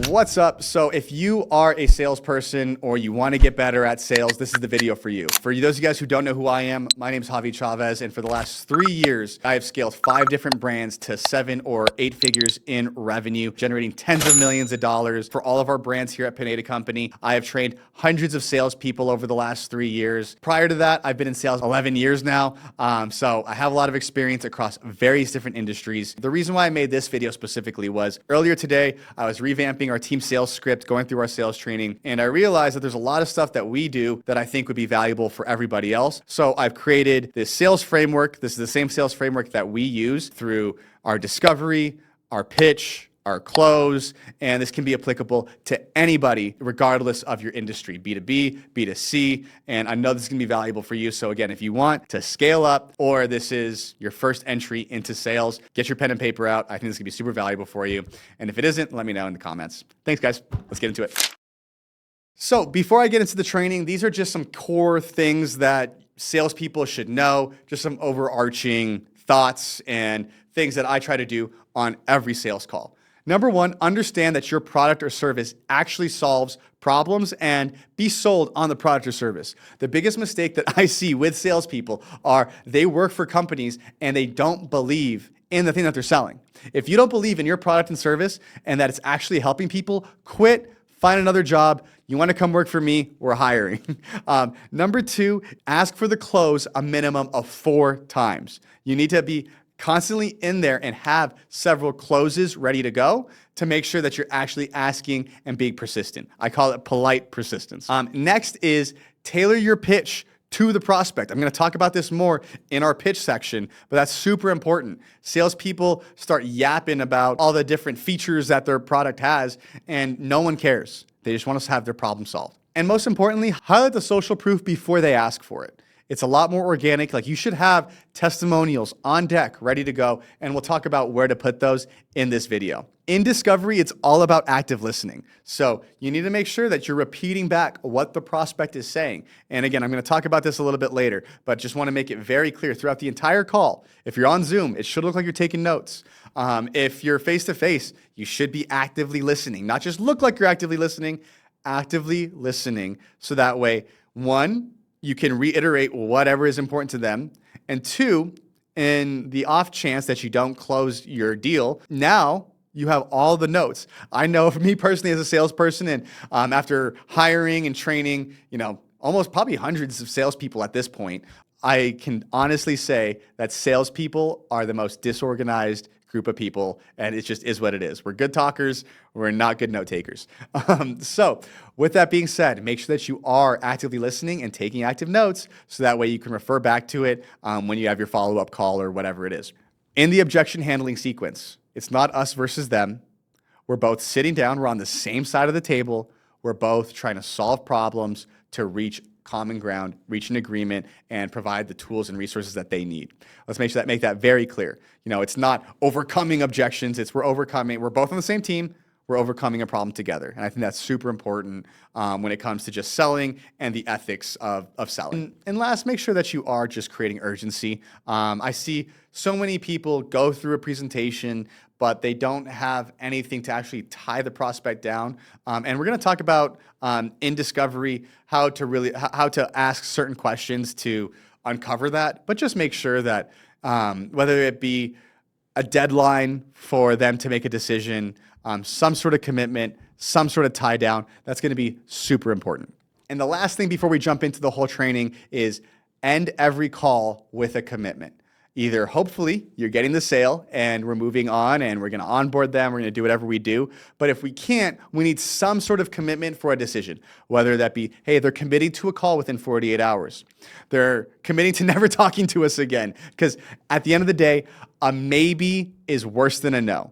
What's up? So if you are a salesperson or you want to get better at sales, this is the video for you. For those of you guys who don't know who I am, my name is Javi Chavez, and for the last 3 years, I have scaled 5 different brands to 7 or 8 figures in revenue, generating tens of millions of dollars for all of our brands here at Pineda Company. I have trained hundreds of salespeople over the last 3 years. Prior to that, I've been in sales 11 years now, so I have a lot of experience across various different industries. The reason why I made this video specifically was earlier today, I was revamping our team sales script, going through our sales training, and I realized that there's a lot of stuff that we do that I think would be valuable for everybody else. So I've created this sales framework. This is the same sales framework that we use through our discovery, our pitch, our close, and this can be applicable to anybody regardless of your industry, B2B, B2C, and I know this is gonna be valuable for you. So again, if you want to scale up or this is your first entry into sales, get your pen and paper out. I think this is gonna be super valuable for you. And if it isn't, let me know in the comments. Thanks guys, let's get into it. So before I get into the training, these are just some core things that salespeople should know, just some overarching thoughts and things that I try to do on every sales call. Number one, understand that your product or service actually solves problems and be sold on the product or service. The biggest mistake that I see with salespeople are they work for companies and they don't believe in the thing that they're selling. If you don't believe in your product and service and that it's actually helping people, quit, find another job. You want to come work for me? We're hiring. Number two, ask for the close a minimum of 4 times. You need to be constantly in there and have several closes ready to go to make sure that you're actually asking and being persistent. I call it polite persistence. Next is tailor your pitch to the prospect. I'm going to talk about this more in our pitch section, but that's super important. Salespeople start yapping about all the different features that their product has, and no one cares. They just want us to have their problem solved. And most importantly, highlight the social proof before they ask for it. It's a lot more organic. Like you should have testimonials on deck, ready to go, and we'll talk about where to put those in this video. In discovery, it's all about active listening. So you need to make sure that you're repeating back what the prospect is saying. And again, I'm going to talk about this a little bit later, but just want to make it very clear throughout the entire call. If you're on Zoom, it should look like you're taking notes. If you're face-to-face, you should be actively listening, not just look like you're actively listening so that way, one, you can reiterate whatever is important to them. And two, in the off chance that you don't close your deal, now you have all the notes. I know for me personally as a salesperson and after hiring and training, almost probably hundreds of salespeople at this point, I can honestly say that salespeople are the most disorganized group of people, and it just is what it is. We're good talkers, we're not good note takers. So with that being said, make sure that you are actively listening and taking active notes so that way you can refer back to it when you have your follow-up call or whatever it is. In the objection handling sequence, it's not us versus them. We're both sitting down, we're on the same side of the table, we're both trying to solve problems to reach common ground, reach an agreement, and provide the tools and resources that they need. Let's make that very clear. It's not overcoming objections, we're both on the same team, we're overcoming a problem together. And I think that's super important when it comes to just selling and the ethics of selling. And last, make sure that you are just creating urgency. I see so many people go through a presentation, but they don't have anything to actually tie the prospect down. And we're going to talk about in discovery how to ask certain questions to uncover that. But just make sure that whether it be a deadline for them to make a decision, some sort of commitment, some sort of tie down, that's going to be super important. And the last thing before we jump into the whole training is end every call with a commitment. Either hopefully you're getting the sale and we're moving on and we're going to onboard them, we're going to do whatever we do. But if we can't, we need some sort of commitment for a decision, whether that be, hey, they're committing to a call within 48 hours. They're committing to never talking to us again. Because at the end of the day, a maybe is worse than a no.